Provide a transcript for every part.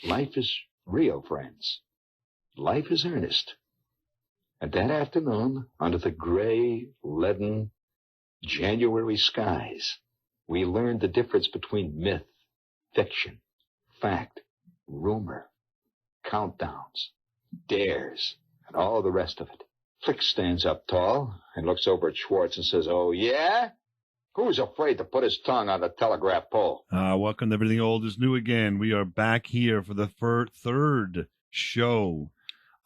Life is real, friends. Life is earnest. And that afternoon, under the gray, leaden, January skies, we learned the difference between myth, fiction, fact, rumor, countdowns, dares, and all the rest of it. Flick stands up tall and looks over at Schwartz and says, "Oh, yeah? Who's afraid to put his tongue on the telegraph pole?" Welcome to Everything Old is New Again. We are back here for the third show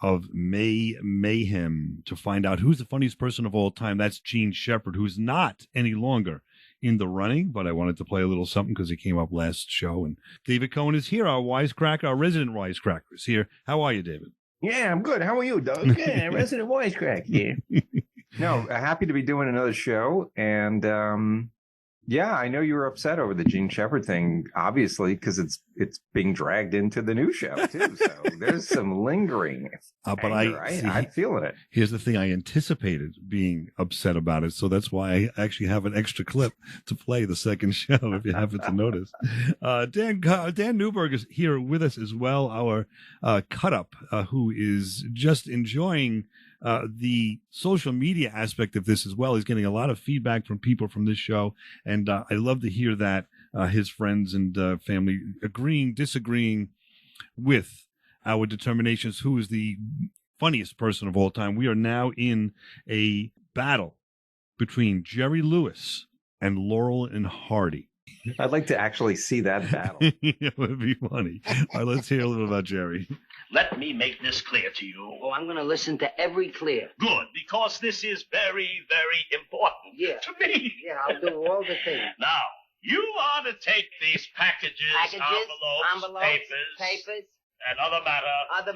of Mayhem to find out who's the funniest person of all time. That's Gene Shepard, who's not any longer in the running, but I wanted to play a little something because he came up last show. And David Cohen is here, our wisecracker, our resident wisecracker is here. How are you, David? Yeah, I'm good. How are you, Doug? Yeah, resident wisecrack here. No, happy to be doing another show. And yeah, I know you were upset over the Gene Shepard thing, obviously, because it's being dragged into the new show, too. So there's some lingering but anger. I'm feeling it. Here's the thing. I anticipated being upset about it, so that's why I actually have an extra clip to play the second show, if you happen to notice. Dan Newberg is here with us as well, our cut-up, who is just enjoying the social media aspect of this as well. He's getting a lot of feedback from people from this show, and I love to hear that his friends and family agreeing, disagreeing with our determinations who is the funniest person of all time. We are now in a battle between Jerry Lewis and Laurel and Hardy. I'd like to actually see that battle. It would be funny. All right, let's hear a little about Jerry. Let me make this clear to you. Oh, I'm going to listen to every clear. Good, because this is very, very important to me. Yeah, I'll do all the things. Now, you are to take these packages, envelopes, papers, and other matter, and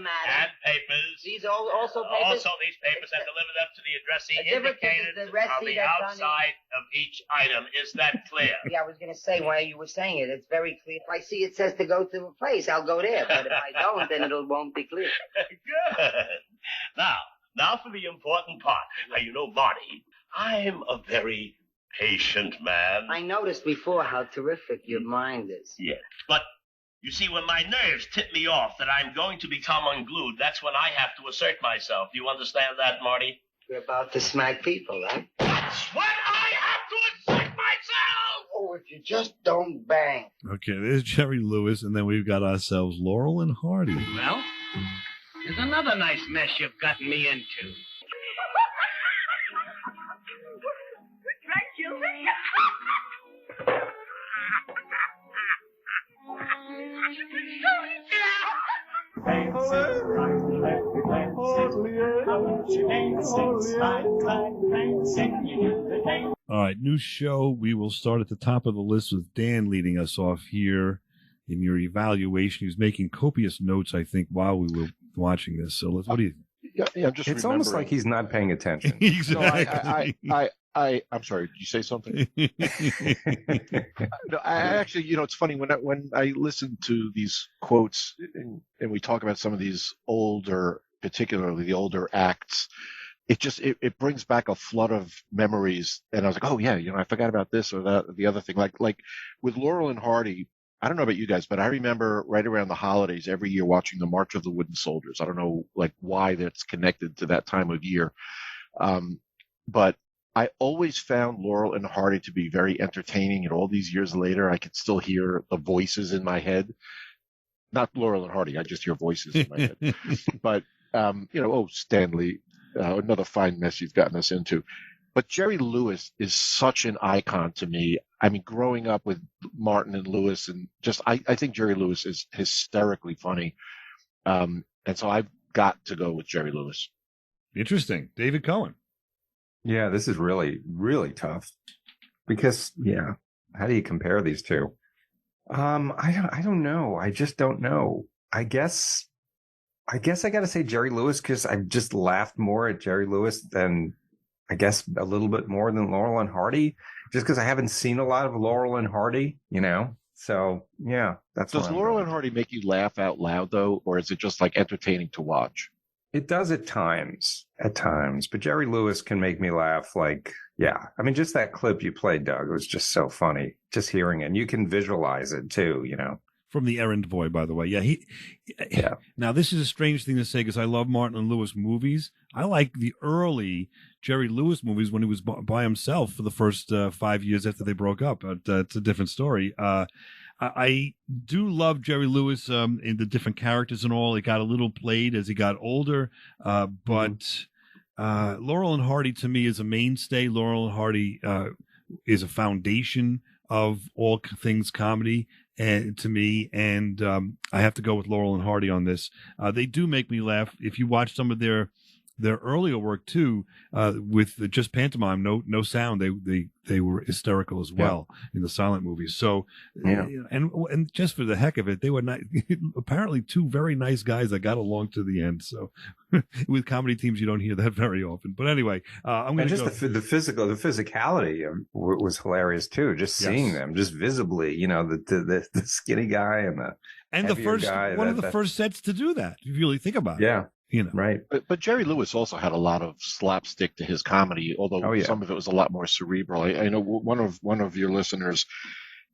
papers. These are also papers? Also these papers, and deliver them to the addressee indicated on the outside of each item. Is that clear? Yeah, I was going to say, while you were saying it, it's very clear. If I see it says to go to a place, I'll go there. But if I don't, then it won't be clear. Good. Now for the important part. Now, you know, Marty, I'm a very patient man. I noticed before how terrific your mind is. Yes, but you see, when my nerves tip me off that I'm going to become unglued, that's when I have to assert myself. Do you understand that, Marty? You're about to smack people, right? That's when I have to assert myself! Oh, if you just don't bang. Okay, there's Jerry Lewis, and then we've got ourselves Laurel and Hardy. Well, there's another nice mess you've gotten me into. All right, new show. We will start at the top of the list with Dan leading us off here in your evaluation. He was making copious notes, I think, while we were watching this. So what do you think? Yeah, it's almost like he's not paying attention. Exactly. No, I'm sorry. Did you say something? No, I actually, it's funny when I listen to these quotes and we talk about some of these older, particularly the older acts, it brings back a flood of memories. And I was like, oh yeah, I forgot about this or that, or the other thing. Like with Laurel and Hardy, I don't know about you guys, but I remember right around the holidays every year watching the March of the Wooden Soldiers. I don't know why that's connected to that time of year. But I always found Laurel and Hardy to be very entertaining, and all these years later, I could still hear the voices in my head. Not Laurel and Hardy, I just hear voices in my head. But, Stanley, another fine mess you've gotten us into. But Jerry Lewis is such an icon to me. I mean, growing up with Martin and Lewis, and I think Jerry Lewis is hysterically funny. And so I've got to go with Jerry Lewis. Interesting. David Cohen. Yeah, this is really, really tough because, how do you compare these two? I don't know. I just don't know. I guess I got to say Jerry Lewis because I've just laughed more at Jerry Lewis than I guess a little bit more than Laurel and Hardy, just because I haven't seen a lot of Laurel and Hardy, So yeah, that's. Does Laurel and Hardy make you laugh out loud though, or is it just like entertaining to watch? It does at times, but Jerry Lewis can make me laugh. Just that clip you played, Doug, it was just so funny. Just hearing it, and you can visualize it too. From The Errand Boy, by the way. Yeah. Now, this is a strange thing to say because I love Martin and Lewis movies. I like the early Jerry Lewis movies when he was by himself for the first 5 years after they broke up. But it's a different story. I do love Jerry Lewis in the different characters and all. It got a little played as he got older. But Laurel and Hardy, to me, is a mainstay. Laurel and Hardy is a foundation of all things comedy. And to me, and I have to go with Laurel and Hardy on this. They do make me laugh. If you watch some of their earlier work too, with just pantomime, no sound, they were hysterical as well in the silent movies. So, and just for the heck of it, they were apparently two very nice guys that got along to the end. So, with comedy teams, you don't hear that very often. But anyway, I'm going to go. The physicality was hilarious too. Just seeing them, just visibly, the skinny guy and the first guy, one of the first sets to do that. If you really think about it. Yeah. Right. But Jerry Lewis also had a lot of slapstick to his comedy, although some of it was a lot more cerebral. I know one of your listeners,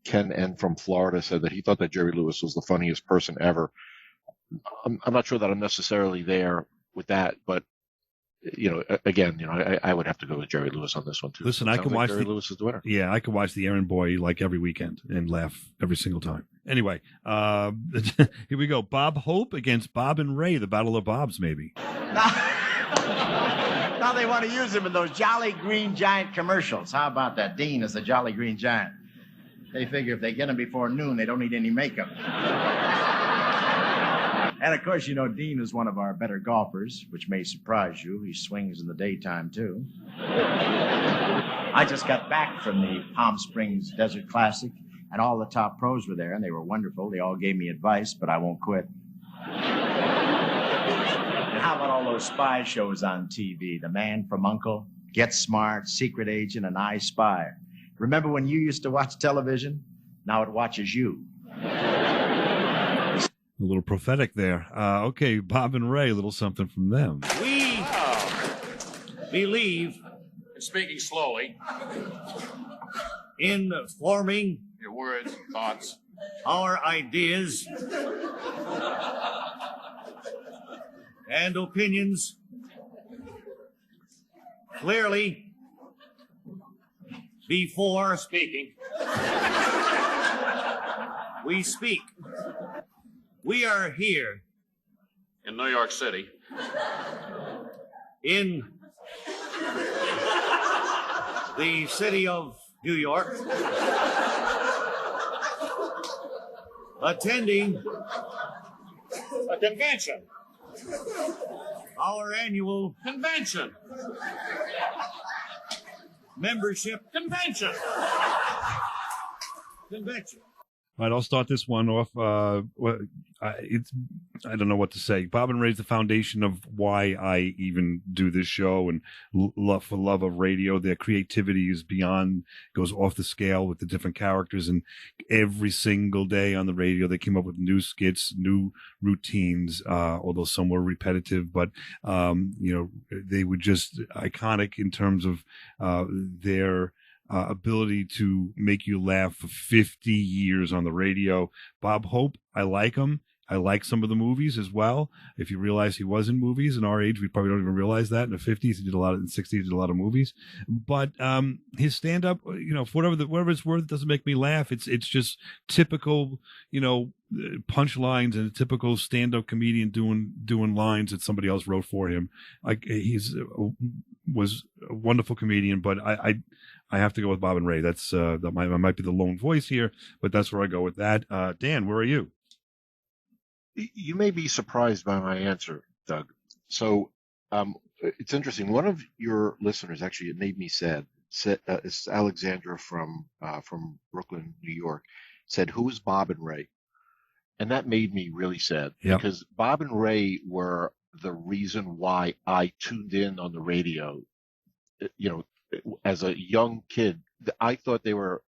Ken N from Florida, said that he thought that Jerry Lewis was the funniest person ever. I'm not sure that I'm necessarily there with that, but again, I would have to go with Jerry Lewis on this one too. Listen, I can watch Jerry Lewis is the winner. Yeah, I can watch The Errand Boy like every weekend and laugh every single time. Anyway, here we go. Bob Hope against Bob and Ray, the Battle of Bobs, maybe. Now they want to use him in those Jolly Green Giant commercials. How about that? Dean is the Jolly Green Giant. They figure if they get him before noon, they don't need any makeup. And, of course, Dean is one of our better golfers, which may surprise you. He swings in the daytime, too. I just got back from the Palm Springs Desert Classic, and all the top pros were there, and they were wonderful. They all gave me advice, but I won't quit. And how about all those spy shows on TV? The Man from U.N.C.L.E., Get Smart, Secret Agent, and I Spy. Remember when you used to watch television? Now it watches you. A little prophetic there. Okay, Bob and Ray, a little something from them. We believe, speaking slowly, in forming your words, thoughts, our ideas and opinions clearly before speaking. We speak. We are here in New York City, in the city of New York, attending a convention, our annual convention, membership convention. All right, I'll start this one off. I don't know what to say. Bob and Ray is the foundation of why I even do this show, and love of radio. Their creativity is beyond, goes off the scale with the different characters, and every single day on the radio they came up with new skits, new routines, although some were repetitive, but they were just iconic in terms of their ability to make you laugh for 50 years on the radio. Bob Hope, I like him. I like some of the movies as well. If you realize he was in movies in our age, we probably don't even realize that. In the 50s, he did a lot. In the 60s, he did a lot of movies. But his stand-up, for whatever it's worth, it doesn't make me laugh. It's just typical, punchlines and a typical stand-up comedian doing lines that somebody else wrote for him. Was a wonderful comedian, but I have to go with Bob and Ray. That might be the lone voice here, but that's where I go with that. Dan, where are you? You may be surprised by my answer, Doug. So it's interesting. One of your listeners, actually, it made me sad. It's Alexandra from Brooklyn, New York, said, "Who is Bob and Ray?" And that made me really sad because Bob and Ray were the reason why I tuned in on the radio. As a young kid, I thought they were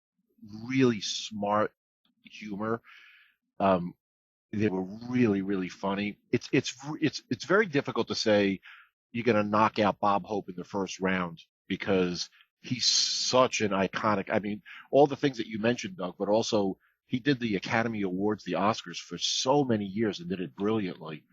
really smart humor. They were really, really funny. It's very difficult to say you're going to knock out Bob Hope in the first round because he's such an iconic. I mean, all the things that you mentioned, Doug, but also he did the Academy Awards, the Oscars, for so many years and did it brilliantly.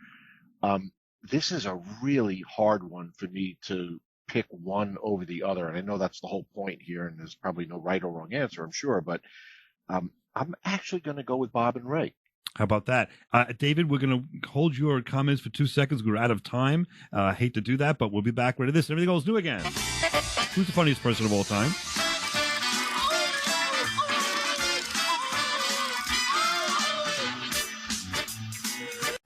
This is a really hard one for me to pick one over the other. And I know that's the whole point here, and there's probably no right or wrong answer, I'm sure. But I'm actually going to go with Bob and Ray. How about that? David, we're going to hold your comments for 2 seconds. We're out of time. Hate to do that, but we'll be back right to this. Everything Old is New Again. Who's the funniest person of all time?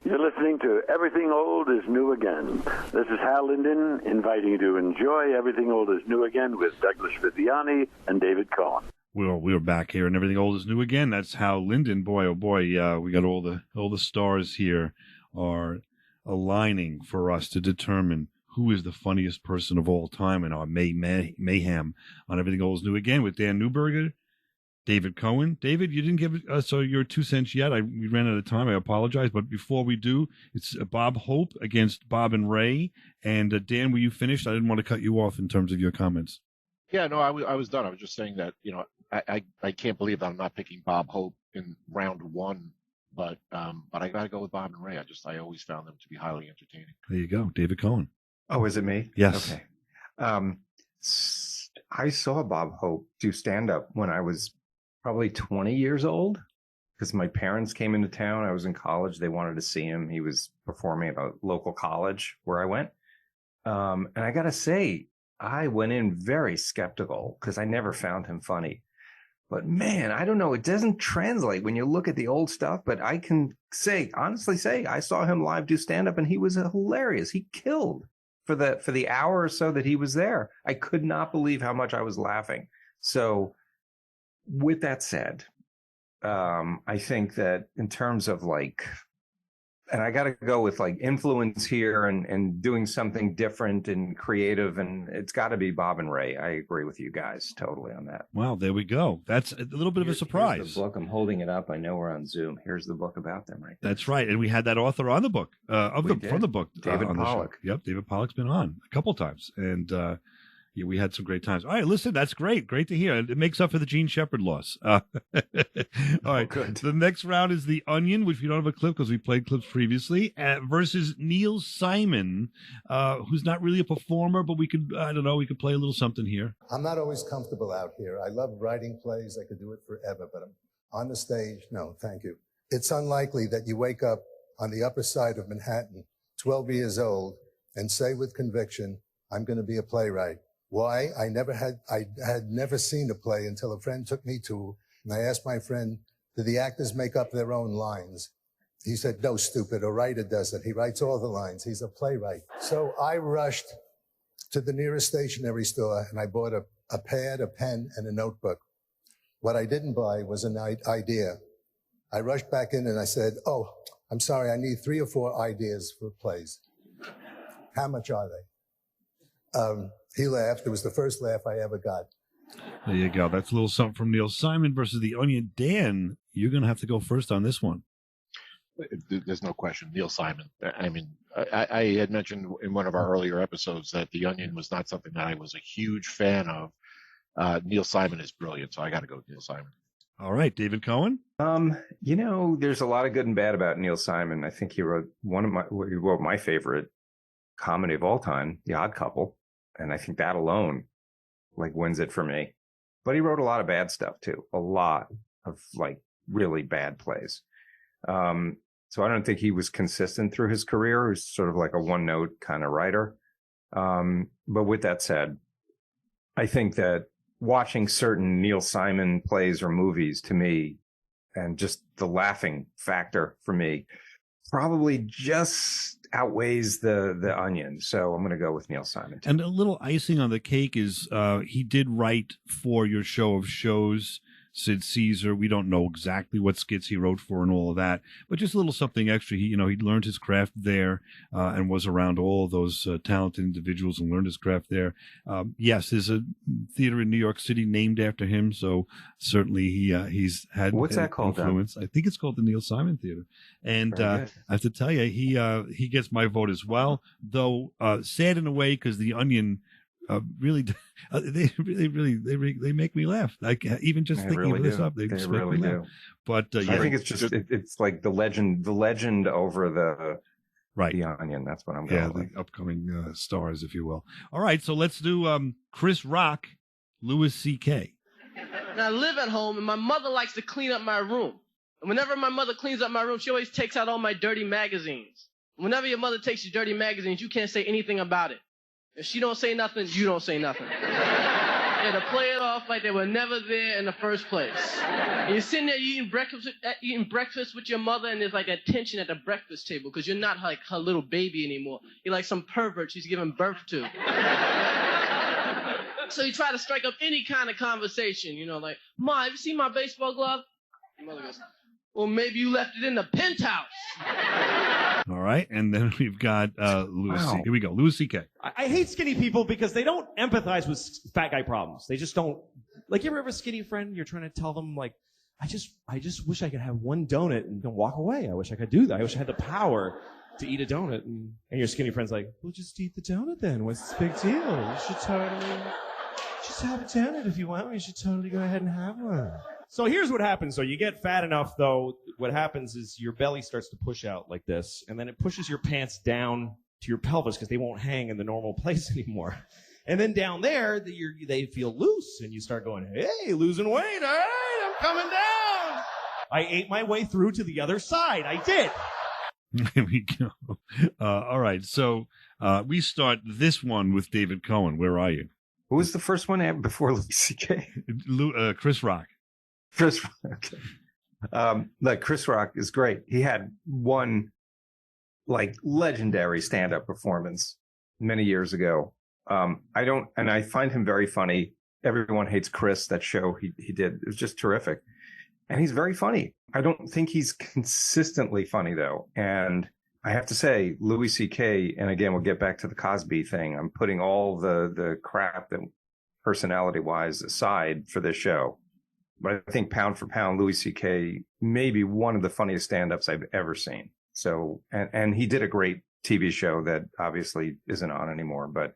You're listening to Everything Old is New Again. This is Hal Linden inviting you to enjoy Everything Old is New Again with Douglas Viviani and David Cohen. We're back here, and Everything Old is New Again. That's Hal Linden. Boy, oh boy, we got all the stars here are aligning for us to determine who is the funniest person of all time in our mayhem on Everything Old is New Again with Dan Newberger, David Cohen. David, you didn't give us your 2 cents yet. We ran out of time. I apologize. But before we do, it's Bob Hope against Bob and Ray. And Dan, were you finished? I didn't want to cut you off in terms of your comments. Yeah, no, I was done. I was just saying that, I can't believe that I'm not picking Bob Hope in round one. But I got to go with Bob and Ray. I always found them to be highly entertaining. There you go. David Cohen. Oh, is it me? Yes. Okay. I saw Bob Hope do stand-up when I was probably 20 years old, because my parents came into town. I was in college. They wanted to see him. He was performing at a local college where I went. And I got to say, I went in very skeptical because I never found him funny. But man, I don't know. It doesn't translate when you look at the old stuff. But I can honestly say, I saw him live do stand-up and he was hilarious. He killed for the hour or so that he was there. I could not believe how much I was laughing. So with that said, I think that in terms of and I got to go with influence here and doing something different and creative, and it's got to be Bob and Ray. I agree with you guys totally on that. Wow, there we go. That's a little bit of a surprise. Here's the book. I'm holding it up. I know we're on Zoom. Here's the book about them right there. That's right. And we had that author on the book, from the book. David Pollack. Yep, David Pollack's been on a couple times. And yeah, we had some great times. All right, listen, that's great. Great to hear. It makes up for the Gene Shepard loss. All right, good. The next round is The Onion, which we don't have a clip because we played clips previously, versus Neil Simon, who's not really a performer, but we could play a little something here. I'm not always comfortable out here. I love writing plays. I could do it forever, but I'm on the stage. No, thank you. It's unlikely that you wake up on the upper side of Manhattan, 12 years old, and say with conviction, I'm going to be a playwright. Why? I had never seen a play until a friend took me to, and I asked my friend, do the actors make up their own lines? He said, no, stupid, a writer does it. He writes all the lines. He's a playwright. So I rushed to the nearest stationery store and I bought a pad, a pen, and a notebook. What I didn't buy was an idea. I rushed back in and I said, oh, I'm sorry, I need 3 or 4 ideas for plays. How much are they? He laughed. It was the first laugh I ever got. There you go. That's a little something from Neil Simon versus The Onion. Dan, you're going to have to go first on this one. There's no question. Neil Simon. I mean, I had mentioned in one of our earlier episodes that The Onion was not something that I was a huge fan of. Neil Simon is brilliant, so I got to go with Neil Simon. All right, David Cohen. There's a lot of good and bad about Neil Simon. I think he wrote my favorite comedy of all time, The Odd Couple. And I think that alone, wins it for me. But he wrote a lot of bad stuff too. A lot of really bad plays. So I don't think he was consistent through his career. He was sort of like a one-note kind of writer. But with that said, I think that watching certain Neil Simon plays or movies, to me, and just the laughing factor for me, probably just outweighs the Onion. So I'm going to go with Neil Simon too. And a little icing on the cake is he did write for your show of shows, Sid Caesar. We don't know exactly what skits he wrote for and all of that, but just a little something extra. He learned his craft there and was around all of those talented individuals and learned his craft there. Yes, there's a theater in New York City named after him, so certainly he's had what's that called? Influence. I think it's called the Neil Simon Theater, and I have to tell you, he gets my vote as well. Though sad in a way because The Onion really, they make me laugh. Like even just thinking really of this do. up, they really do. But I think it's just it's like the legend over the Onion. That's what I'm going with. The upcoming stars, if you will. All right, so let's do Chris Rock, Louis C.K. And I live at home, and my mother likes to clean up my room. And whenever my mother cleans up my room, she always takes out all my dirty magazines. Whenever your mother takes your dirty magazines, you can't say anything about it. If she don't say nothing, you don't say nothing. And to play it off like they were never there in the first place. And you're sitting there eating breakfast with your mother, and there's like a tension at the breakfast table because you're not like her little baby anymore. You're like some pervert she's giving birth to. So you try to strike up any kind of conversation, like, Ma, have you seen my baseball glove? Your mother goes, well, maybe you left it in the penthouse. All right, and then we've got Louis. Wow. Here we go, Louis C.K. I hate skinny people because they don't empathize with fat guy problems. They just don't. Like, you ever have a skinny friend? You're trying to tell them, like, I just wish I could have one donut and then walk away. I wish I could do that. I wish I had the power to eat a donut. And your skinny friend's like, well, just eat the donut then. What's the big deal? You should totally just have a donut if you want. You should totally go ahead and have one. So here's what happens. So you get fat enough, though. What happens is your belly starts to push out like this, and then it pushes your pants down to your pelvis because they won't hang in the normal place anymore. And then down there, they feel loose, and you start going, hey, losing weight. All right, I'm coming down. I ate my way through to the other side. I did. Here we go. All right, so we start this one with David Cohen. Where are you? Who was the first one before Louis C.K.? Chris Rock. Chris Rock. Okay. Chris Rock is great. He had one legendary stand-up performance many years ago. I find him very funny. Everyone Hates Chris, that show he did. It was just terrific. And he's very funny. I don't think he's consistently funny though. And I have to say, Louis C.K., and again, we'll get back to the Cosby thing. I'm putting all the crap that personality-wise aside for this show. But I think pound for pound, Louis C.K. may be one of the funniest stand-ups I've ever seen. So, and he did a great TV show that obviously isn't on anymore. But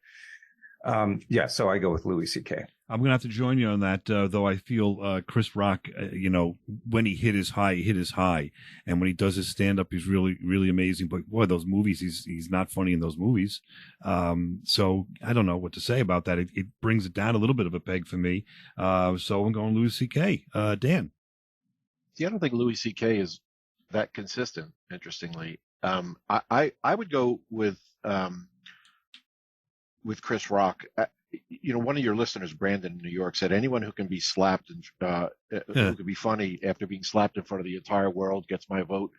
so I go with Louis C.K. I'm going to have to join you on that, though I feel Chris Rock, when he hit his high. And when he does his stand-up, he's really, really amazing. But, boy, those movies, he's not funny in those movies. So I don't know what to say about that. It brings it down a little bit of a peg for me. So I'm going Louis C.K. Dan? See, I don't think Louis C.K. is that consistent, interestingly. I would go with Chris Rock. One of your listeners, Brandon in New York, said anyone who can be slapped and who can be funny after being slapped in front of the entire world gets my vote.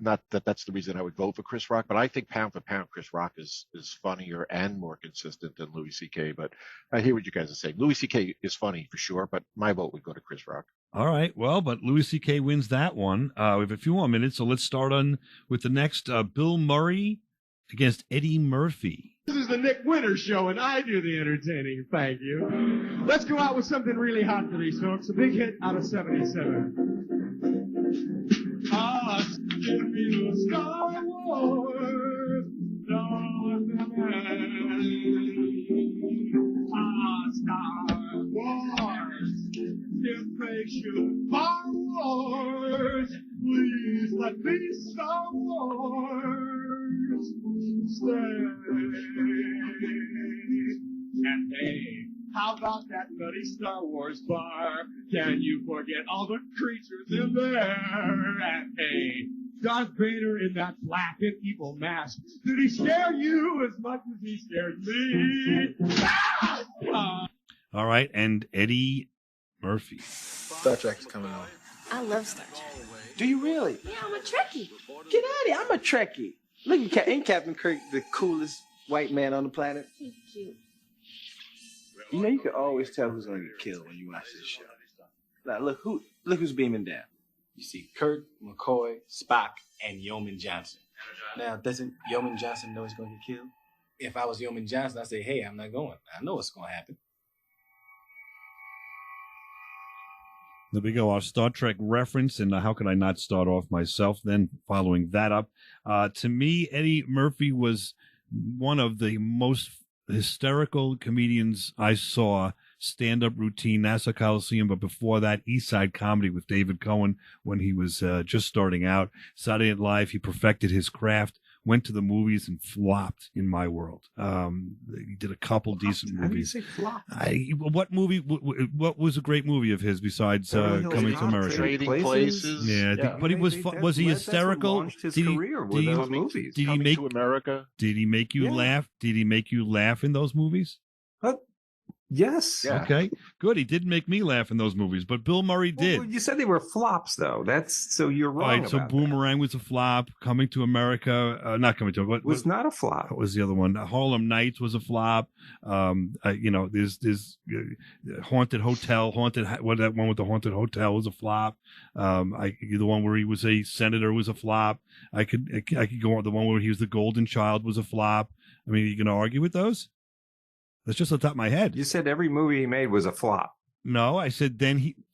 Not that that's the reason I would vote for Chris Rock, but I think pound for pound, Chris Rock is funnier and more consistent than Louis C.K. But I hear what you guys are saying. Louis C.K. is funny for sure, but my vote would go to Chris Rock. All right. Well, but Louis C.K. wins that one. We have a few more minutes, so let's start on with the next Bill Murray against Eddie Murphy. This is the Nick Winters Show, and I do the entertaining. Thank you. Let's go out with something really hot for these folks. A big hit out of 77. Give me the Star Wars. Star Wars. Generation Star Wars. Please let me Star Wars stay. And hey, how about that nutty Star Wars bar? Can you forget all the creatures in there? And hey, Darth Vader in that black and evil mask. Did he scare you as much as he scared me? All right, and Eddie Murphy. Star Trek's coming on. I love Star Trek. Do you really? Yeah, I'm a Trekkie. Get out of here. I'm a Trekkie. Look, ain't Captain Kirk the coolest white man on the planet? He's cute. You know, you can always tell who's going to get killed when you watch this show. Now, look who's beaming down. You see Kirk, McCoy, Spock, and Yeoman Johnson. Now, doesn't Yeoman Johnson know he's going to get killed? If I was Yeoman Johnson, I'd say, hey, I'm not going. I know what's going to happen. There we go, our Star Trek reference, and how could I not start off myself then following that up? To me, Eddie Murphy was one of the most hysterical comedians I saw. Stand-up routine, Nassau Coliseum, but before that, East Side Comedy with David Cohen when he was just starting out. Saturday Night Live, he perfected his craft, went to the movies and flopped in my world. He did a couple decent movies. How do you say flop? What movie? What was a great movie of his besides Coming to America? Trading Places. Yeah, but he was he hysterical? Did he make to America? Did he make you laugh? Did he make you laugh in those movies? Yes. Yeah. Okay. Good. He did make me laugh in those movies, but Bill Murray did. Well, you said they were flops, though. So you're wrong. All right. So about Boomerang was a flop. Coming to America, not Coming to America. was not a flop. What was the other one? Harlem Nights was a flop. There's Haunted Hotel. That one with the Haunted Hotel was a flop. The one where he was a senator was a flop. I could go on. The one where he was the Golden Child was a flop. I mean, are you going to argue with those? That's just on top of my head. You said every movie he made was a flop. No, I said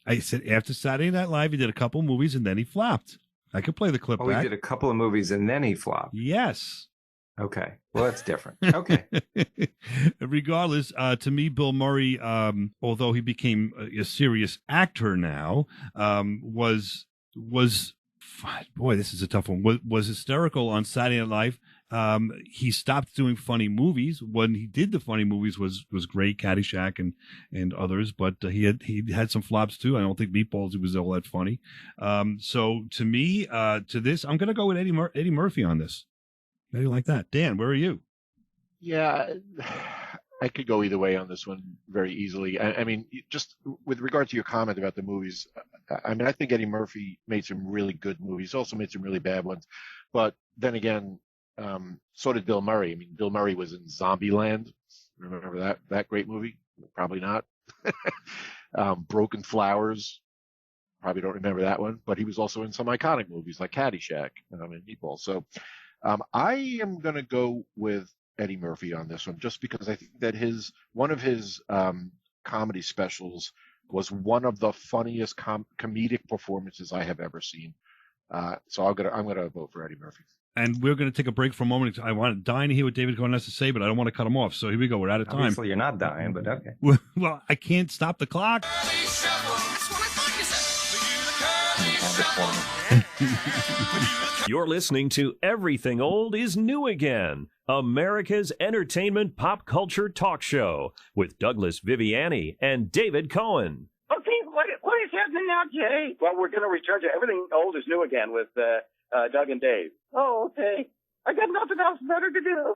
after Saturday Night Live, he did a couple movies and then he flopped. I could play the clip back. He did a couple of movies and then he flopped. Yes. Okay. Well, that's different. Okay. Regardless, to me, Bill Murray, although he became a serious actor now, was boy, this is a tough one. Was hysterical on Saturday Night Live. He stopped doing funny movies. When he did the funny movies was great, Caddyshack and others, but he had some flops too. I don't think Meatballs was all that funny. So to me, to this, I'm going to go with Eddie Murphy on this. How do you like that? Dan, where are you? Yeah, I could go either way on this one very easily. I mean, just with regard to your comment about the movies, I think Eddie Murphy made some really good movies, also made some really bad ones. But then again, so did Bill Murray. I mean, Bill Murray was in Zombieland. Remember that great movie? Probably not. Broken Flowers. Probably don't remember that one. But he was also in some iconic movies like Caddyshack and Meatballs. So I am going to go with Eddie Murphy on this one, just because I think that one of his comedy specials was one of the funniest comedic performances I have ever seen. So I'm gonna vote for Eddie Murphy. And we're going to take a break for a moment. I want to dying to hear what David Cohen has to say, but I don't want to cut him off. So here we go. We're out of time. Obviously, you're not dying, but okay. Well, I can't stop the clock. You're listening to Everything Old is New Again, America's entertainment pop culture talk show with Douglas Viviani and David Cohen. Okay, what is happening now, Jay? Well, we're going to return to Everything Old is New Again with Doug and Dave. Oh, okay. I got nothing else better to do.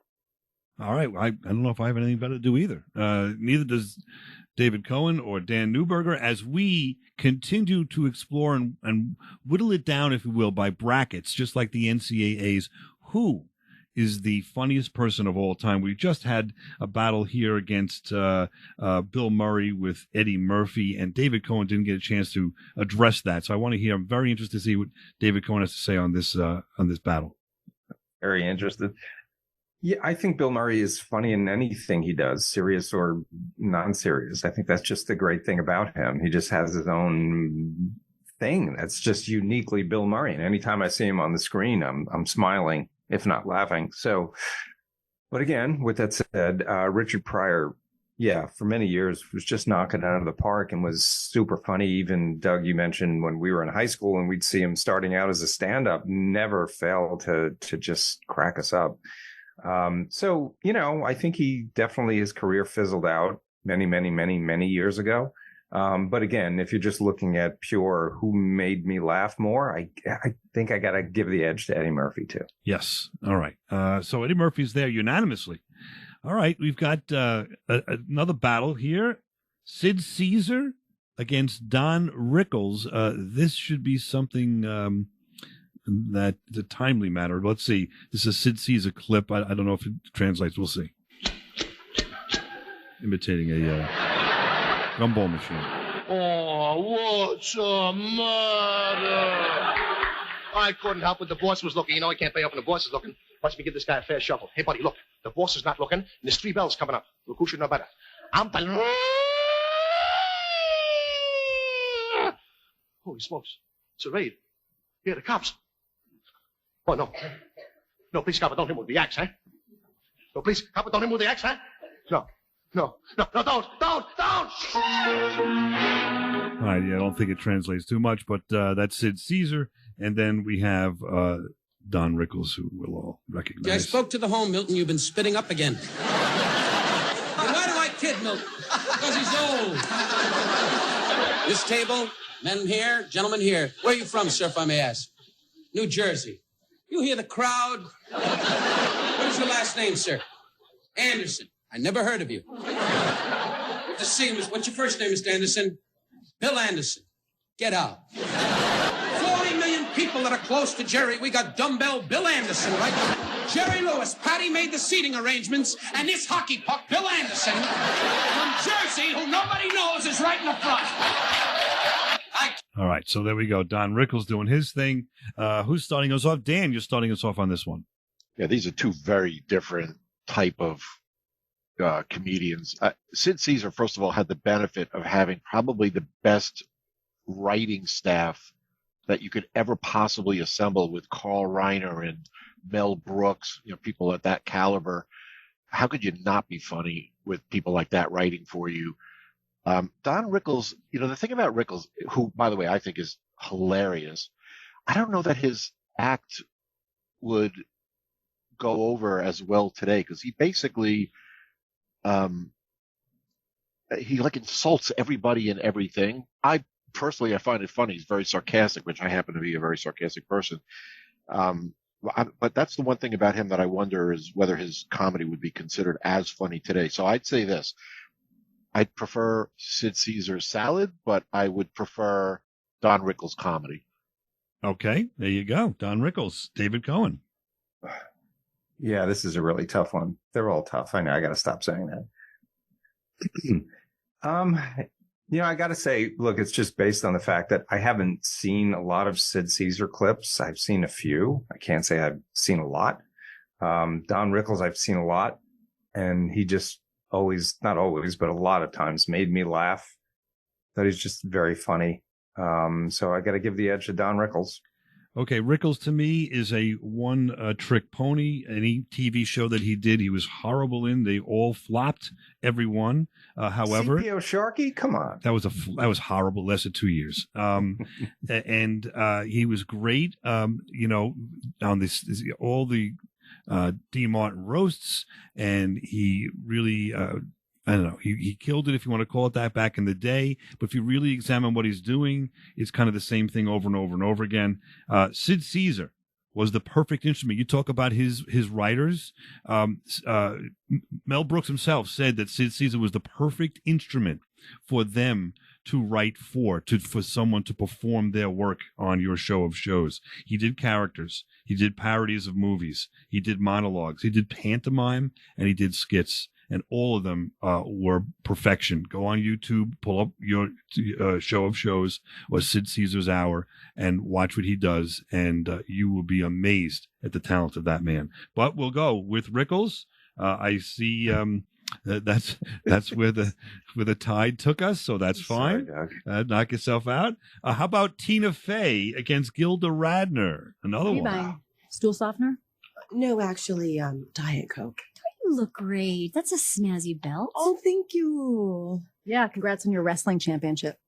All right. I don't know if I have anything better to do either. Neither does David Cohen or Dan Newberger, as we continue to explore and whittle it down, if you will, by brackets, just like the NCAAs. Who is the funniest person of all time? We just had a battle here against Bill Murray with Eddie Murphy, and David Cohen didn't get a chance to address that. So I want to hear. I'm very interested to see what David Cohen has to say on this battle. Very interested. Yeah, I think Bill Murray is funny in anything he does, serious or non-serious. I think that's just the great thing about him. He just has his own thing that's just uniquely Bill Murray. And anytime I see him on the screen, I'm smiling, if not laughing. So, but again, with that said, Richard Pryor, for many years was just knocking it out of the park and was super funny. Even Doug, you mentioned when we were in high school and we'd see him starting out as a stand-up, never failed to just crack us up. So, I think he definitely, his career fizzled out many years ago. But again, if you're just looking at pure who made me laugh more, I think I got to give the edge to Eddie Murphy too. Yes. All right. So Eddie Murphy's there unanimously. All right. We've got another battle here. Sid Caesar against Don Rickles. This should be something that is a timely matter. Let's see. This is a Sid Caesar clip. I don't know if it translates. We'll see. Imitating a gumball machine. Oh, what's the matter? I couldn't help it. The boss was looking. I can't pay up when the boss is looking. Watch me give this guy a fair shuffle. Hey, buddy, look. The boss is not looking, and there's 3 bells coming up. Look, who should know better? Holy smokes. It's a raid. Yeah, the cops. Oh, no. No, please, Scott, don't hit him with the axe, huh? So please, don't remove the X, huh? No, don't. All right, yeah, I don't think it translates too much, but that's Sid Caesar. And then we have Don Rickles, who we'll all recognize. Yeah, I spoke to the home, Milton. You've been spitting up again. And why do I kid Milton? Because he's old. This table, men here, gentlemen here. Where are you from, sir, if I may ask? New Jersey. You hear the crowd? What is your last name, sir? Anderson. I never heard of you. Good to see you. What's your first name, Mr. Anderson? Bill Anderson. Get out. 40 million people that are close to Jerry. We got dumbbell Bill Anderson, right? Jerry Lewis. Patty made the seating arrangements. And this hockey puck, Bill Anderson, from Jersey, who nobody knows, is right in the front. All right, so there we go. Don Rickles doing his thing. Who's starting us off? Dan, you're starting us off on this one. Yeah, these are two very different type of comedians. Sid Caesar, first of all, had the benefit of having probably the best writing staff that you could ever possibly assemble, with Carl Reiner and Mel Brooks, people at that caliber. How could you not be funny with people like that writing for you? Don Rickles, the thing about Rickles, who, by the way, I think is hilarious, I don't know that his act would go over as well today, because he basically he insults everybody and everything. I find it funny. He's very sarcastic, which I happen to be a very sarcastic person. But that's the one thing about him that I wonder is whether his comedy would be considered as funny today. So I'd say this. I'd prefer Sid Caesar's salad, but I would prefer Don Rickles' comedy. Okay, there you go. Don Rickles, David Cohen. Yeah, this is a really tough one. They're all tough. I know. I got to stop saying that. I got to say, look, it's just based on the fact that I haven't seen a lot of Sid Caesar clips. I've seen a few. I can't say I've seen a lot. Don Rickles, I've seen a lot, and he just not always, but a lot of times made me laugh. That he's just very funny. So I got to give the edge to Don Rickles. Okay, Rickles to me is a one-trick pony. Any TV show that he did, he was horrible in. They all flopped, every one. However, CPO Sharky, come on, that was horrible. Less than 2 years. And he was great. On this all the D. Martin roasts, and he really. I don't know. He killed it, if you want to call it that, back in the day. But if you really examine what he's doing, it's kind of the same thing over and over and over again. Sid Caesar was the perfect instrument. You talk about his writers. Mel Brooks himself said that Sid Caesar was the perfect instrument for them to write for someone to perform their work on your show of shows. He did characters. He did parodies of movies. He did monologues. He did pantomime, and he did skits. And all of them were perfection. Go on YouTube, pull up your show of shows or Sid Caesar's Hour, and watch what he does, and you will be amazed at the talent of that man. But we'll go with Rickles. I see that's where the tide took us, so that's fine. Sorry, knock yourself out. How about Tina Fey against Gilda Radner? Another one. Buying stool softener? No, actually, Diet Coke. You look great. That's a snazzy belt. Oh, thank you. Yeah, congrats on your wrestling championship.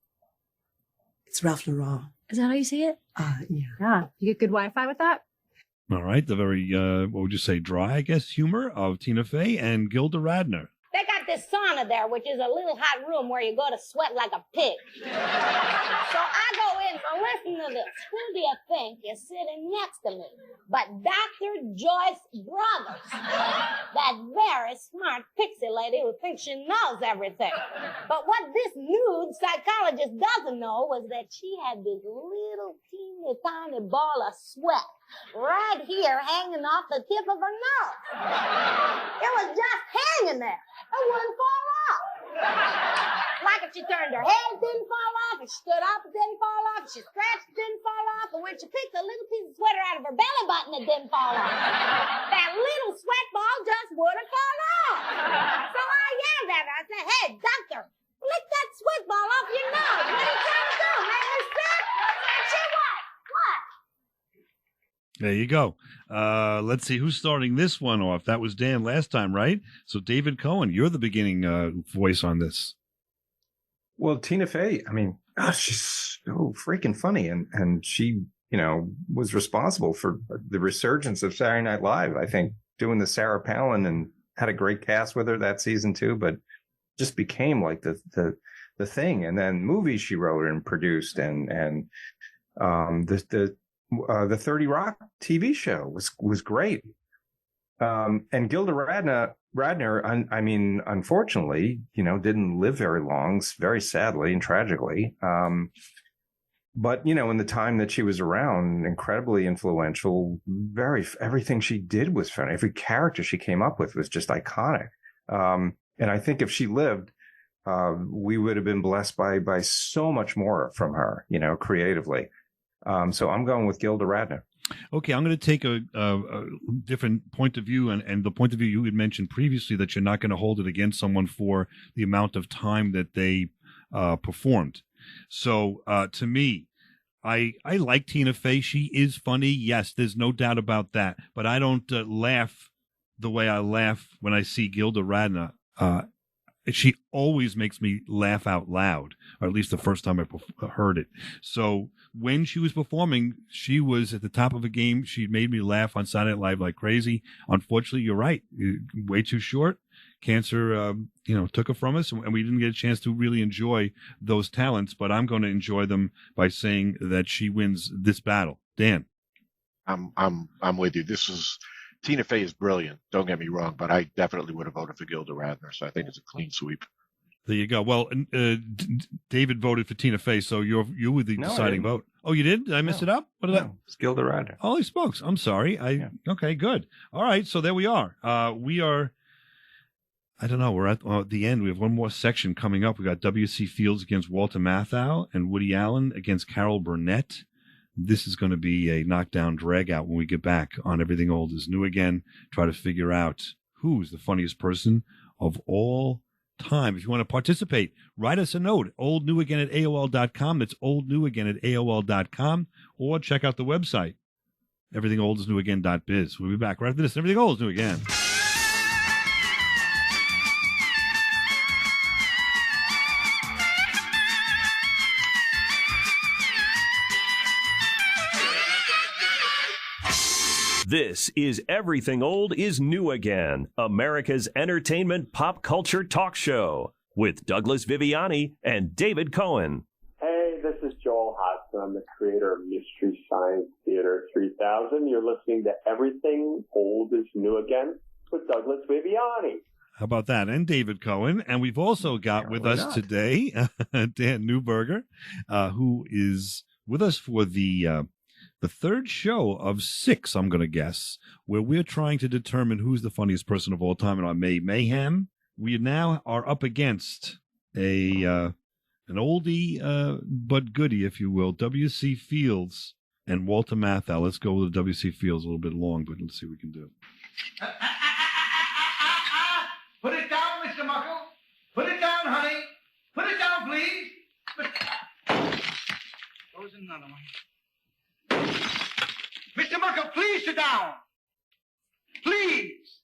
It's Ralph Lauren. Is that how you say it? Yeah. Yeah. You get good Wi-Fi with that? All right. The very, what would you say, dry, I guess, humor of Tina Fey and Gilda Radner. They got this sauna there, which is a little hot room where you go to sweat like a pig. So I go in, so listen to this. Who do you think is sitting next to me? But Dr. Joyce Brothers, that very smart pixie lady who thinks she knows everything. But what this nude psychologist doesn't know was that she had this little teeny tiny ball of sweat right here hanging off the tip of her nose. It was just hanging there. It wouldn't fall off. Like if she turned her head, it didn't fall off. If she stood up, it didn't fall off. If she scratched, it didn't fall off. And when she picked a little piece of sweater out of her belly button, it didn't fall off. That little sweat ball just wouldn't fall off. So I yelled at her. I said, hey, doctor, lick that sweat ball off your nose. What are you trying to do? Make me sick? And she what? What? There you go. Let's see who's starting this one off. That was Dan last time, right? So David Cohen, you're the beginning voice on this. Well, Tina Fey, I mean, gosh, she's so freaking funny. And she, was responsible for the resurgence of Saturday Night Live, I think, doing the Sarah Palin, and had a great cast with her that season too, but just became like the thing. And then movies she wrote and produced, and the 30 Rock TV show was great. And Gilda Radner, I mean, unfortunately, didn't live very long, very sadly and tragically. But, in the time that she was around, incredibly influential, everything she did was funny. Every character she came up with was just iconic. And I think if she lived, we would have been blessed by so much more from her, creatively. So I'm going with Gilda Radner. Okay, I'm going to take a different point of view, and the point of view you had mentioned previously, that you're not going to hold it against someone for the amount of time that they performed. So to me, I like Tina Fey. She is funny. Yes, there's no doubt about that. But I don't laugh the way I laugh when I see Gilda Radner. She always makes me laugh out loud, or at least the first time I heard it. So when she was performing, she was at the top of the game. She made me laugh on Saturday Night Live like crazy. Unfortunately, you're right. Way too short. Cancer, took her from us, and we didn't get a chance to really enjoy those talents. But I'm going to enjoy them by saying that she wins this battle. Dan, I'm with you. Tina Fey is brilliant. Don't get me wrong, but I definitely would have voted for Gilda Radner. So I think it's a clean sweep. There you go. Well, David voted for Tina Fey, so you were the deciding vote. Oh, you did? Did I mess it up? What did I? It's Gilda Radner. Holy smokes! I'm sorry. Okay, good. All right, so there we are. We are. I don't know. We're at the end. We have one more section coming up. We got W.C. Fields against Walter Matthau and Woody Allen against Carol Burnett. This is going to be a knockdown drag out when we get back on Everything Old is New Again. Try to figure out who's the funniest person of all time. If you want to participate, write us a note, oldnewagain@AOL.com. That's oldnewagain@AOL.com. Or check out the website, EverythingOldIsNewAgain.biz. We'll be back right after this. Everything Old is New Again. This is Everything Old is New Again, America's entertainment pop culture talk show with Douglas Viviani and David Cohen. Hey, this is Joel Hodgson. I'm the creator of Mystery Science Theater 3000. You're listening to Everything Old is New Again with Douglas Viviani. How about that? And David Cohen. And we've also got with us today Dan Newberger, who is with us for the third show of 6, I'm going to guess, where we're trying to determine who's the funniest person of all time in our Mayhem. We now are up against an oldie but goodie, if you will, W.C. Fields and Walter Matthau. Let's go with W.C. Fields, a little bit long, but let's see what we can do. Put it down, Mr. Muckle. Put it down, honey. Put it down, please. Goes another one. Mr. Muckle, please sit down. Please.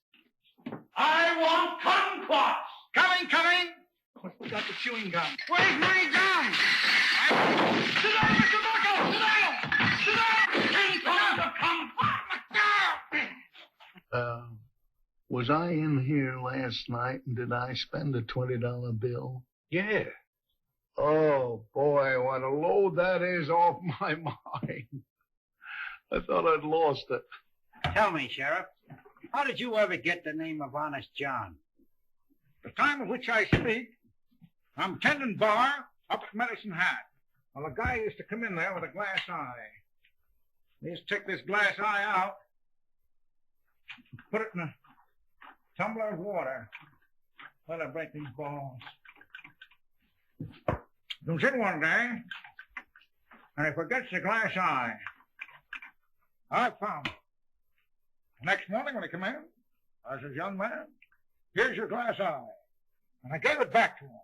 I want kumquats. Coming. Who's got the chewing gum? Where's my gum? Sit down, Mr. Muckle. Sit down. Was I in here last night and did I spend a $20 bill? Yeah. Oh, boy, what a load that is off my mind. I thought I'd lost it. Tell me, Sheriff, how did you ever get the name of Honest John? The time of which I speak, I'm tending bar up at Medicine Hat. Well, a guy used to come in there with a glass eye. He used to take this glass eye out, put it in a tumbler of water. Let it break these balls. He was in one day, and he forgets the glass eye. I found it. The next morning when he came in, I says, young man, here's your glass eye. And I gave it back to him.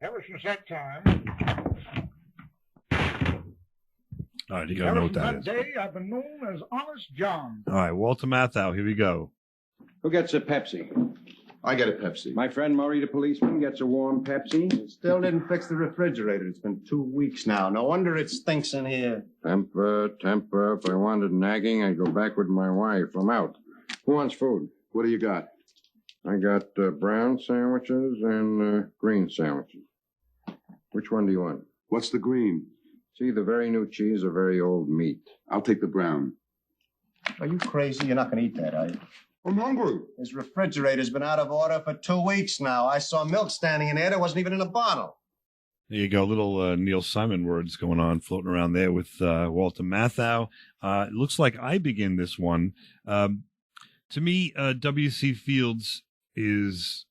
Ever since that time. All right, you got to know what that Ever is. since that day, I've been known as Honest John. All right, Walter Matthau, here we go. Who gets a Pepsi? I get a Pepsi. My friend Murray, the policeman, gets a warm Pepsi. Still didn't fix the refrigerator. It's been 2 weeks now. No wonder it stinks in here. Temper. If I wanted nagging, I'd go back with my wife. I'm out. Who wants food? What do you got? I got brown sandwiches and green sandwiches. Which one do you want? What's the green? It's either very new cheese or very old meat. I'll take the brown. Are you crazy? You're not going to eat that, are you? I'm hungry. His refrigerator's been out of order for 2 weeks now. I saw milk standing in there that wasn't even in a bottle. There you go. Little Neil Simon words going on, floating around there with Walter Matthau. It looks like I begin this one. To me, W.C. Fields is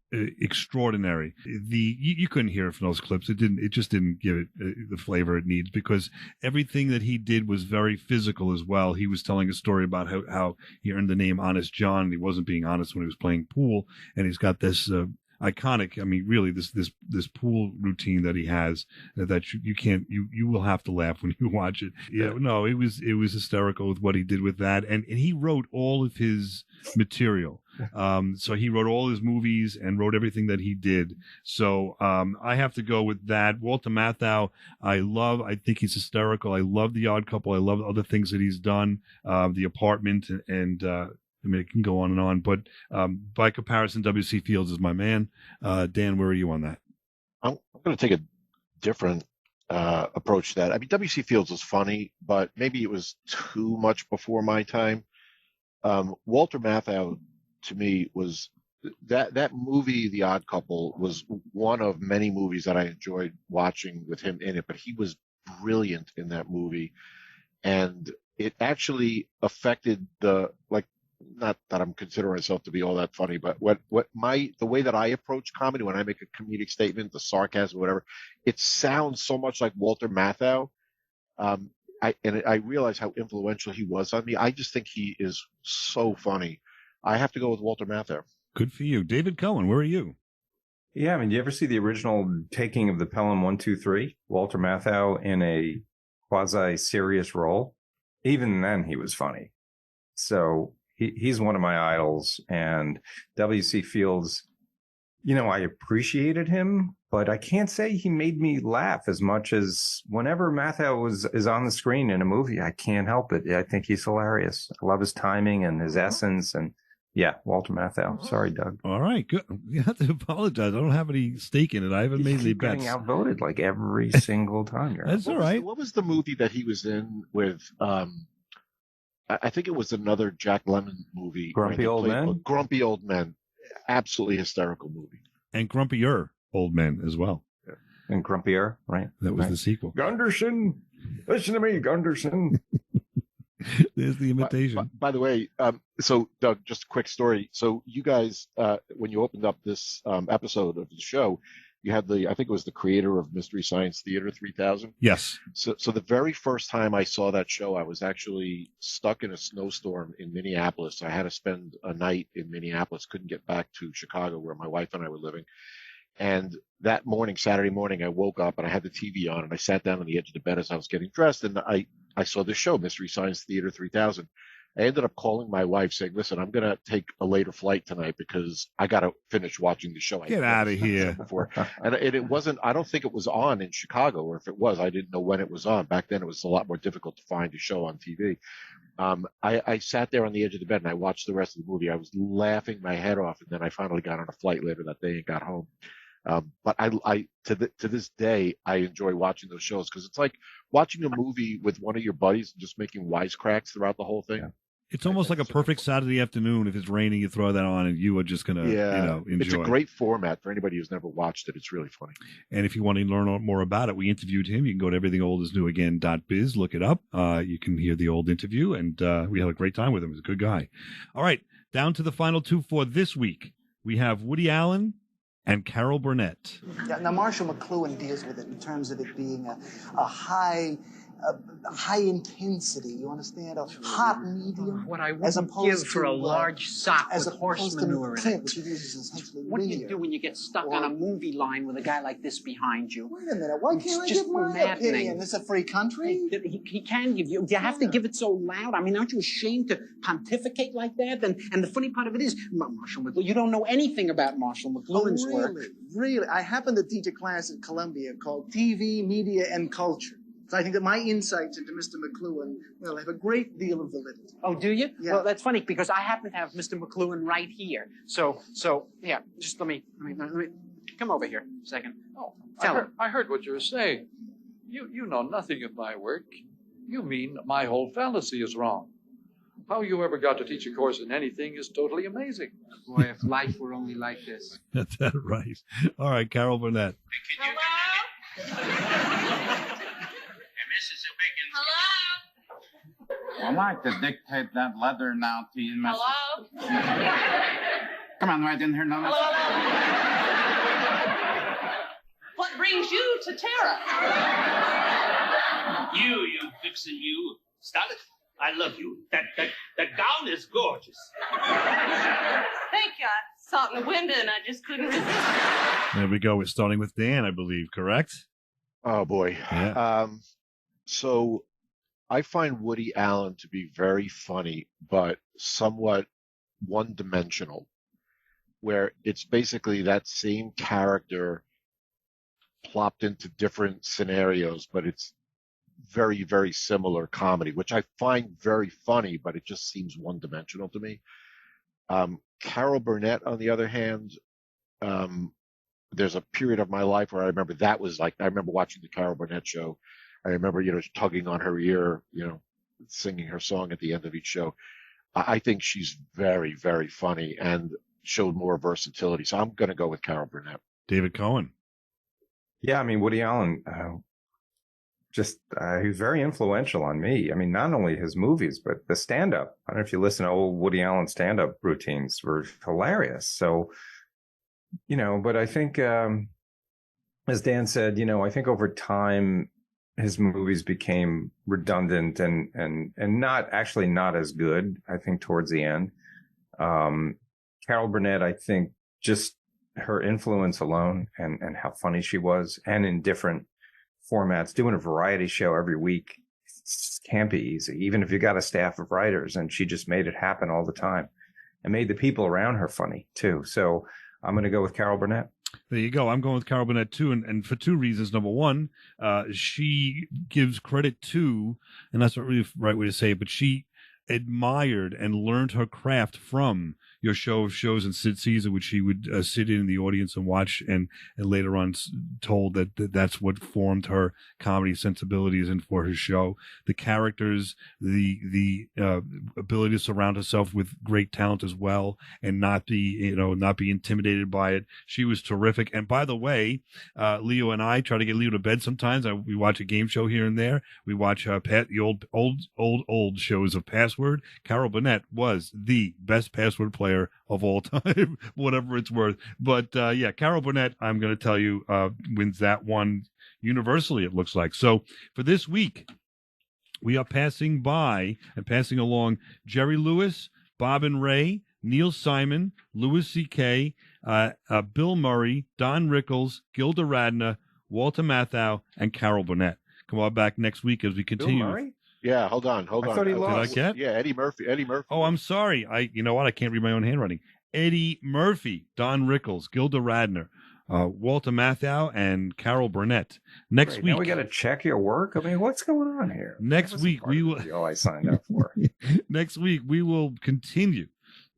extraordinary. You couldn't hear it from those clips. It just didn't give it the flavor it needs, because everything that he did was very physical as well. He was telling a story about how he earned the name Honest John, and he wasn't being honest when he was playing pool, and he's got this iconic, I mean, really this pool routine that he has that you will have to laugh when you watch it. Yeah, no, it was hysterical with what he did with that, and he wrote all of his material. So he wrote all his movies and wrote everything that he did. So I have to go with that. Walter Matthau, I think he's hysterical. I love The Odd Couple. I love other things that he's done, The Apartment, and I mean, it can go on and on, but by comparison, W.C. Fields is my man. Dan, where are you on that? I'm going to take a different approach to that. I mean, W.C. Fields was funny, but maybe it was too much before my time. Walter Matthau, to me, was that movie, The Odd Couple, was one of many movies that I enjoyed watching with him in it, but he was brilliant in that movie. And it actually affected not that I'm considering myself to be all that funny, but the way that I approach comedy when I make a comedic statement, the sarcasm, whatever, it sounds so much like Walter Matthau. I realize how influential he was on me. I just think he is so funny. I have to go with Walter Matthau. Good for you. David Cohen, where are you? Yeah, I mean, do you ever see the original taking of the Pelham 1-2-3? Walter Matthau in a quasi-serious role? Even then, he was funny. So he's one of my idols. And W.C. Fields, I appreciated him, but I can't say he made me laugh as much as whenever Matthau is on the screen in a movie. I can't help it. I think he's hilarious. I love his timing and his essence. And yeah, Walter Matthau. Sorry, Doug. All right, good. You have to apologize. I don't have any stake in it. I haven't made any bets. Getting outvoted like every single time. That's all right. What was the movie that he was in with? I think it was another Jack Lemmon movie. Grumpy Old Men? Grumpy Old Men. Absolutely hysterical movie. And Grumpier Old Men as well. Yeah. And Grumpier, right? That was the sequel. Gunderson. Listen to me, Gunderson. There's the imitation. By the way, so Doug, just a quick story. So you guys, when you opened up this episode of the show, you had I think it was the creator of Mystery Science Theater 3000. Yes. So the very first time I saw that show, I was actually stuck in a snowstorm in Minneapolis. I had to spend a night in Minneapolis, couldn't get back to Chicago where my wife and I were living. And that morning, Saturday morning, I woke up and I had the TV on and I sat down on the edge of the bed as I was getting dressed, and I saw this show, Mystery Science Theater 3000. I ended up calling my wife saying, listen, I'm going to take a later flight tonight because I got to finish watching the show. Get out of here. Before. And it wasn't, I don't think it was on in Chicago, or if it was, I didn't know when it was on. Back then it was a lot more difficult to find a show on TV. I sat there on the edge of the bed and I watched the rest of the movie. I was laughing my head off, and then I finally got on a flight later that day and got home. But to this day, I enjoy watching those shows because it's like watching a movie with one of your buddies and just making wisecracks throughout the whole thing. Yeah. It's almost like a perfect Saturday afternoon. If it's raining, you throw that on and you are just going to, enjoy. It's a great format for anybody who's never watched it. It's really funny. And if you want to learn more about it, we interviewed him. You can go to EverythingOldIsNewAgain.biz, look it up. You can hear the old interview, and we had a great time with him. He's a good guy. All right, down to the final two for this week. We have Woody Allen and Carol Burnett. Yeah, now, Marshall McLuhan deals with it in terms of it being a high high intensity. You understand? A hot medium. What I as wouldn't opposed give for to, a large sock as with opposed horse to manure in McClure, it. which he uses essentially What do you linear. do when you get stuck on a movie line with a guy like this behind you? Wait a minute. Why can't I give my opinion? It's a free country. He can give you. Do you have to give it so loud? I mean, aren't you ashamed to pontificate like that? And the funny part of it is, Marshall McLuhan, you don't know anything about Marshall McLuhan's work. Really? I happen to teach a class at Columbia called TV, Media, and Culture. So I think that my insights into Mr. McLuhan, well, have a great deal of validity. Oh, do you? Yeah. Well, that's funny because I happen to have Mr. McLuhan right here. So yeah, just let me come over here a second. Oh, Tell him. I heard what you were saying. You know nothing of my work. You mean my whole fallacy is wrong. How you ever got to teach a course in anything is totally amazing. Boy, if life were only like this. That's that right. All right, Carol Burnett. I like to dictate that letter now to you, Miss. Hello? Come on, right in here, no. What brings you to Tara? You vixen, you. Stop it. I love you. That gown is gorgeous. Thank you. I saw it in the window and I just couldn't resist. There we go. We're starting with Dan, I believe, correct? Oh, boy. Yeah. So I find Woody Allen to be very funny, but somewhat one-dimensional, where it's basically that same character plopped into different scenarios, but it's very, very similar comedy, which I find very funny, but it just seems one-dimensional to me. Carol Burnett, on the other hand, there's a period of my life where I remember that was like, I remember watching the Carol Burnett show. I remember, tugging on her ear, singing her song at the end of each show. I think she's very, very funny and showed more versatility. So I'm going to go with Carol Burnett. David Cohen. Yeah, I mean, Woody Allen, he was very influential on me. I mean, not only his movies, but the stand-up. I don't know if you listen to old Woody Allen stand-up routines, were hilarious. So, but I think, as Dan said, I think over time, his movies became redundant and not as good, I think, towards the end. Carol Burnett, I think, just her influence alone and how funny she was, and in different formats, doing a variety show every week can't be easy, even if you got a staff of writers, and she just made it happen all the time and made the people around her funny too. So I'm going to go with Carol Burnett. There you go. I'm going with Carol Burnett too, and for two reasons. Number one, she gives credit to, and that's not really the right way to say it, but she admired and learned her craft from your show of shows in Sid Caesar, which she would sit in the audience and watch, and later on told that that's what formed her comedy sensibilities and for her show. The characters, the ability to surround herself with great talent as well, and not be intimidated by it. She was terrific. And by the way, Leo and I try to get Leo to bed sometimes. We watch a game show here and there. We watch the old shows of Password. Carol Burnett was the best password player of all time, whatever it's worth. But yeah, Carol Burnett, I'm going to tell you, wins that one universally, it looks like. So for this week, we are passing along Jerry Lewis, Bob and Ray, Neil Simon, Louis C.K., Bill Murray, Don Rickles, Gilda Radner, Walter Matthau, and Carol Burnett. Come on back next week as we continue. Bill Murray? Yeah, hold on. I thought he lost. Did I get? Yeah, Eddie Murphy. Oh, I'm sorry. You know what? I can't read my own handwriting. Eddie Murphy, Don Rickles, Gilda Radner, Walter Matthau, and Carol Burnett. Next week. Now we got to check your work. I mean, what's going on here? Next week we will. All I signed up for. Next week we will continue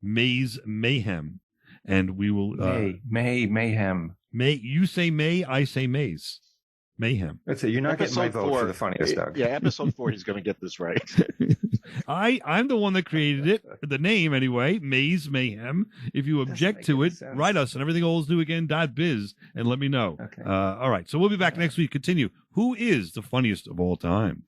Mayhem, and we will Mayhem. You say May, I say Maze. Mayhem. That's it. You're not getting my vote for the funniest, Doug. Yeah, episode 4, he's going to get this right. I'm the one that created it. The name, anyway. Maze Mayhem. If you object to it, write us on EverythingOldIsNewAgain.biz and let me know. Okay. All right. So we'll be back next week. Continue. Who is the funniest of all time?